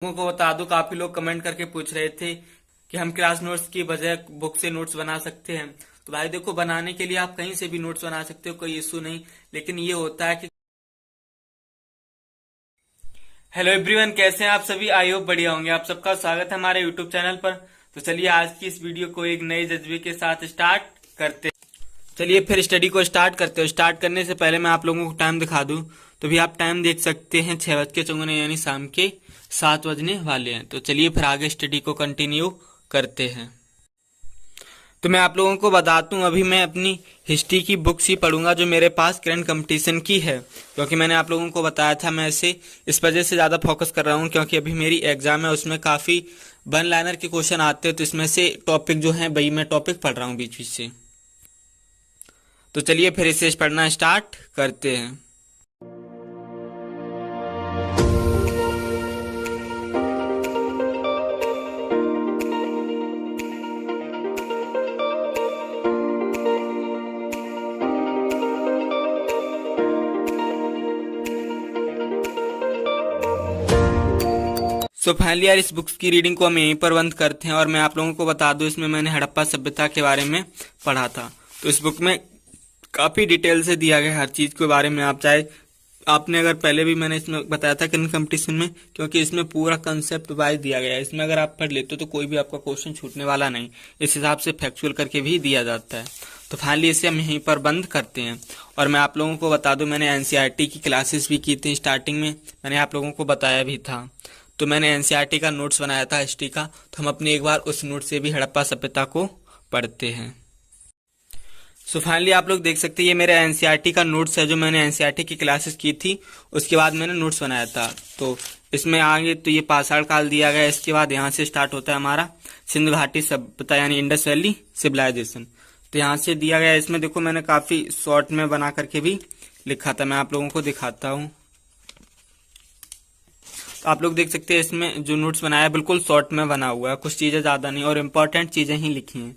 लोगों को बता दूं, काफी लोग कमेंट करके पूछ रहे थे कि हम क्लास नोट्स की बजाय बुक से नोट्स बना सकते हैं। तो भाई देखो, बनाने के लिए आप कहीं से भी नोट्स बना सकते हो, कोई इशू नहीं। लेकिन ये होता है कि हेलो एवरीवन, कैसे हैं आप सभी? आई होप बढ़िया होंगे। आप सबका स्वागत है हमारे यूट्यूब चैनल पर। तो चलिए आज की इस वीडियो को एक नए जज्बे के साथ स्टार्ट करते हैं। चलिए फिर स्टडी को स्टार्ट करते हो। स्टार्ट करने से पहले मैं आप लोगों को टाइम दिखा दूं तो भी आप टाइम देख सकते हैं, 6:54 यानी शाम के 7 बजने वाले हैं। तो चलिए फिर आगे स्टडी को कंटिन्यू करते हैं। तो मैं आप लोगों को बता दूं, अभी मैं अपनी हिस्ट्री की बुक्स ही पढ़ूंगा जो मेरे पास करंट कंपटीशन की है, क्योंकि मैंने आप लोगों को बताया था मैं इसे इस वजह से ज़्यादा फोकस कर रहा हूं क्योंकि अभी मेरी एग्जाम है, उसमें काफ़ी वन लाइनर के क्वेश्चन आते हैं। तो इसमें से टॉपिक जो है वही मैं टॉपिक पढ़ रहा हूँ बीच बीच से। तो चलिए फिर इसे पढ़ना स्टार्ट करते हैं। सो फाइनली यार, इस बुक्स की रीडिंग को हम यहीं पर बंद करते हैं। और मैं आप लोगों को बता दूं, इसमें मैंने हड़प्पा सभ्यता के बारे में पढ़ा था। तो इस बुक में काफी डिटेल से दिया गया हर चीज के बारे में। आप चाहे आपने अगर पहले भी मैंने इसमें बताया था किन कंपटीशन में, क्योंकि इसमें पूरा कंसेप्ट वाइज दिया गया है। इसमें अगर आप पढ़ लेते हो तो कोई भी आपका क्वेश्चन छूटने वाला नहीं। इस हिसाब से फैक्चुअल करके भी दिया जाता है। तो फाइनली इसे हम यहीं पर बंद करते हैं। और मैं आप लोगों को बता दूं, मैंने एनसीईआरटी की क्लासेस भी की थी। स्टार्टिंग में मैंने आप लोगों को बताया भी था। तो मैंने एनसीईआरटी का नोट्स बनाया था हिस्ट्री का। तो हम अपनी एक बार उस नोट से भी हड़प्पा सभ्यता को पढ़ते हैं। सो फाइनली आप लोग देख सकते हैं, ये मेरा एनसीईआरटी का नोट्स है जो मैंने एनसीईआरटी की क्लासेस की थी, उसके बाद मैंने नोट्स बनाया था। तो इसमें आगे तो ये पाषाण काल दिया गया है। इसके बाद यहाँ से स्टार्ट होता है हमारा सिंधु घाटी सभ्यता यानी इंडस वैली सिविलाइजेशन। तो यहाँ से दिया गया है। इसमें देखो मैंने काफी शॉर्ट में बना करके भी लिखा था, मैं आप लोगों को दिखाता हूँ। तो आप लोग देख सकते हैं इसमें जो नोट्स बनाया है बिल्कुल शॉर्ट में बना हुआ है, कुछ चीजें ज्यादा नहीं और इम्पोर्टेंट चीजें ही लिखी हैं।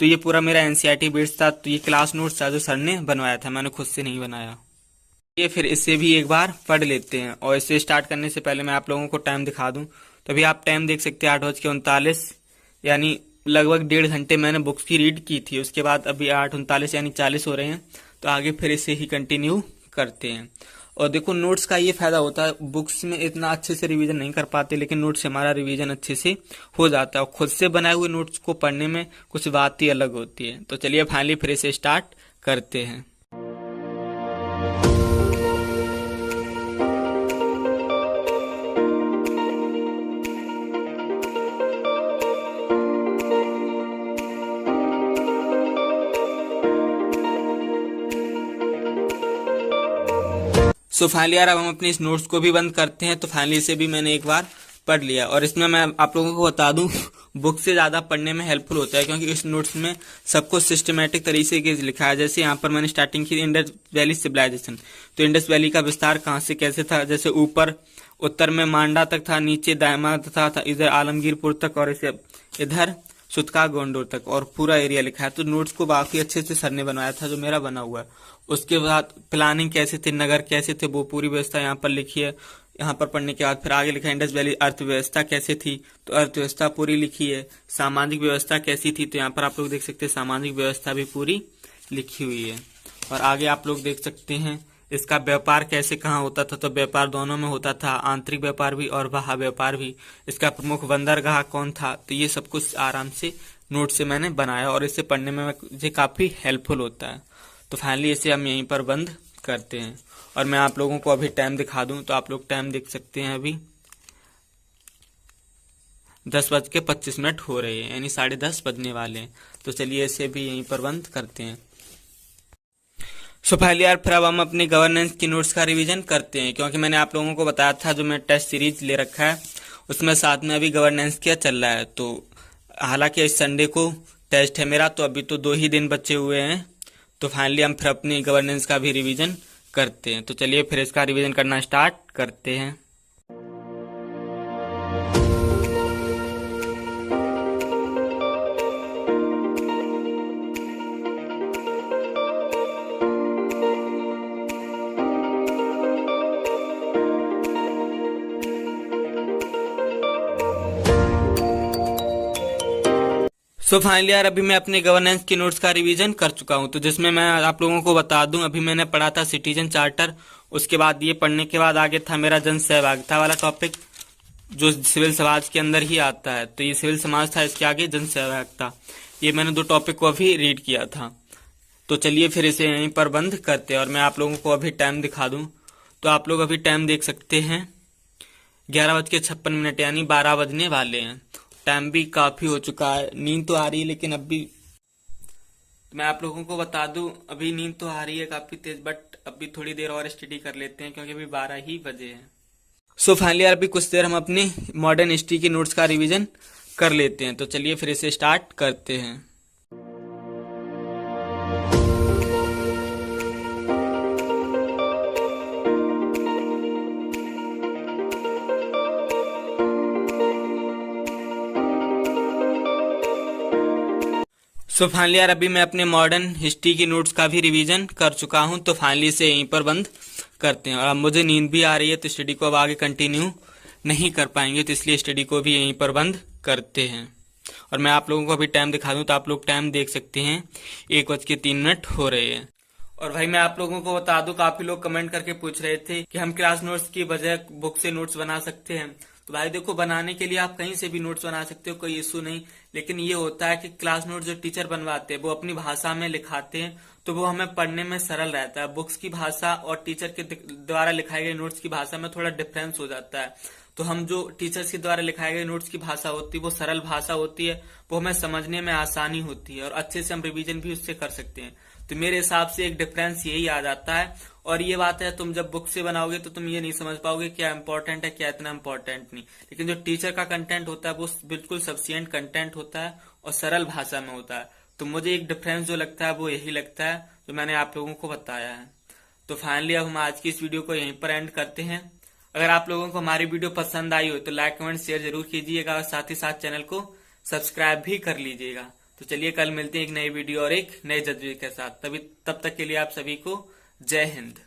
तो ये पूरा मेरा एनसीईआरटी बेस्ड था। तो ये क्लास नोट्स था जो सर ने बनवाया था, मैंने खुद से नहीं बनाया। ये फिर इससे भी एक बार पढ़ लेते हैं। और इसे स्टार्ट करने से पहले मैं आप लोगों को टाइम दिखा दूं तो अभी आप टाइम देख सकते हैं 8:39, यानी लगभग 1.5 घंटे मैंने बुक्स की रीड की थी। उसके बाद अभी 8:39 यानी 40 हो रहे हैं। तो आगे फिर इसे ही कंटिन्यू करते हैं। और देखो नोट्स का ये फायदा होता है, बुक्स में इतना अच्छे से रिवीजन नहीं कर पाते, लेकिन नोट्स से हमारा रिवीजन अच्छे से हो जाता है। और खुद से बनाए हुए नोट्स को पढ़ने में कुछ बात ही अलग होती है। तो चलिए फाइनली फिर इसे स्टार्ट करते हैं। सो फाइनली यार, अब हम अपनी इस नोट्स को भी बंद करते हैं। तो फाइनली इसे भी मैंने एक बार पढ़ लिया। और इसमें मैं आप लोगों को बता दूं, बुक से ज्यादा पढ़ने में हेल्पफुल होता है, क्योंकि इस नोट्स में सब कुछ सिस्टमेटिक तरीके से लिखा है। जैसे यहाँ पर मैंने स्टार्टिंग की इंडस वैली सिविलाइजेशन। तो इंडस वैली का विस्तार कहाँ से कैसे था, जैसे ऊपर उत्तर में मांडा तक था, नीचे दायमा था इधर आलमगीरपुर तक, और इसे इधर सुतका गोंडोर तक, और पूरा एरिया लिखा है। तो नोट्स को काफी अच्छे से सर ने बनवाया था, जो मेरा बना हुआ है। उसके बाद प्लानिंग कैसे थे, नगर कैसे थे, वो पूरी व्यवस्था यहाँ पर लिखी है। यहाँ पर पढ़ने के बाद फिर आगे लिखा है इंडस वैली अर्थव्यवस्था कैसे थी, तो अर्थव्यवस्था पूरी लिखी है। सामाजिक व्यवस्था कैसी थी, तो यहाँ पर आप लोग देख सकते हैं सामाजिक व्यवस्था भी पूरी लिखी हुई है। और आगे आप लोग देख सकते हैं इसका व्यापार कैसे कहाँ होता था, तो व्यापार दोनों में होता था, आंतरिक व्यापार भी और बाह्य व्यापार भी। इसका प्रमुख बंदरगाह कौन था, तो ये सब कुछ आराम से नोट से मैंने बनाया और इसे पढ़ने में मुझे काफी हेल्पफुल होता है। तो फाइनली इसे हम यहीं पर बंद करते हैं। और मैं आप लोगों को अभी टाइम दिखा दूं तो आप लोग टाइम देख सकते हैं, अभी 10:25 हो रहे हैं, यानी 10:30 बजने वाले हैं। तो चलिए इसे भी यहीं पर बंद करते हैं। सो फाइनली यार, फिर अब हम अपनी गवर्नेंस की नोट्स का रिवीजन करते हैं, क्योंकि मैंने आप लोगों को बताया था जो मैं टेस्ट सीरीज ले रखा है उसमें साथ में अभी गवर्नेंस क्या चल रहा है। तो हालांकि इस संडे को टेस्ट है मेरा, तो अभी तो 2 ही दिन बचे हुए हैं। तो फाइनली हम फिर अपनी गवर्नेंस का भी रिवीजन करते हैं। तो चलिए फिर इसका रिवीजन करना स्टार्ट करते हैं। सो फाइनली यार अभी मैं अपने गवर्नेंस के नोट्स का रिवीजन कर चुका हूँ। तो जिसमें मैं आप लोगों को बता दूं, अभी मैंने पढ़ा था सिटीजन चार्टर, उसके बाद ये पढ़ने के बाद आगे था मेरा जन सहभागिता वाला टॉपिक, जो सिविल समाज के अंदर ही आता है। तो ये सिविल समाज था, इसके आगे जन सहभागिता। ये मैंने 2 टॉपिक को अभी रीड किया था। तो चलिए फिर इसे यहीं पर बंद करते हैं और मैं आप लोगों को अभी टाइम दिखा दूं। तो आप लोग अभी टाइम देख सकते हैं 11:56 यानी 12 बजने वाले हैं। टाइम भी काफी हो चुका है, नींद तो आ रही है लेकिन अभी मैं आप लोगों को बता दूं, अभी नींद तो आ रही है काफी तेज, बट अभी थोड़ी देर और स्टडी कर लेते हैं क्योंकि अभी 12 ही बजे हैं। सो फाइनली यार अभी कुछ देर हम अपने मॉडर्न हिस्ट्री के नोट्स का रिवीजन कर लेते हैं। तो चलिए फिर इसे स्टार्ट करते हैं। सो फाइनली यार अभी मैं अपने मॉडर्न हिस्ट्री की नोट्स का भी रिवीजन कर चुका हूं। तो फाइनली इसे यहीं पर बंद करते हैं। और अब मुझे नींद भी आ रही है तो स्टडी को अब आगे कंटिन्यू नहीं कर पाएंगे, तो इसलिए स्टडी को भी यहीं पर बंद करते हैं। और मैं आप लोगों को अभी टाइम दिखा दूं तो आप लोग टाइम देख सकते हैं 1:03 हो रहे हैं। और भाई मैं आप लोगों को बता दूं, काफी लोग कमेंट करके पूछ रहे थे कि हम क्लास नोट्स की बजाय बुक से नोट्स बना सकते हैं। तो भाई देखो, बनाने के लिए आप कहीं से भी नोट्स बना सकते हो, कोई इशू नहीं। लेकिन ये होता है कि क्लास नोट जो टीचर बनवाते हैं वो अपनी भाषा में लिखाते हैं, तो वो हमें पढ़ने में सरल रहता है। बुक्स की भाषा और टीचर के द्वारा लिखाए गए नोट्स की भाषा में थोड़ा डिफरेंस हो जाता है। तो हम जो टीचर्स के द्वारा लिखाए गए नोट्स की भाषा होती है वो सरल भाषा होती है, वो हमें समझने में आसानी होती है और अच्छे से हम रिवीजन भी उससे कर सकते हैं। तो मेरे हिसाब से एक डिफरेंस यही आ जाता है। और ये बात है, तुम जब बुक से बनाओगे तो तुम ये नहीं समझ पाओगे क्या इंपॉर्टेंट है क्या इतना इंपॉर्टेंट नहीं। लेकिन जो टीचर का कंटेंट होता है वो बिल्कुल सफिशिएंट कंटेंट होता है और सरल भाषा में होता है। तो मुझे एक डिफरेंस जो लगता है वो यही लगता है, जो मैंने आप लोगों को बताया है। तो फाइनली अब हम आज की इस वीडियो को यहीं पर एंड करते हैं। अगर आप लोगों को हमारी वीडियो पसंद आई हो तो लाइक कमेंट शेयर जरूर कीजिएगा और साथ ही साथ चैनल को सब्सक्राइब भी कर लीजिएगा। तो चलिए कल मिलते हैं एक नई वीडियो और एक नए जज्बे के साथ। तब तक के लिए आप सभी को जय हिंद।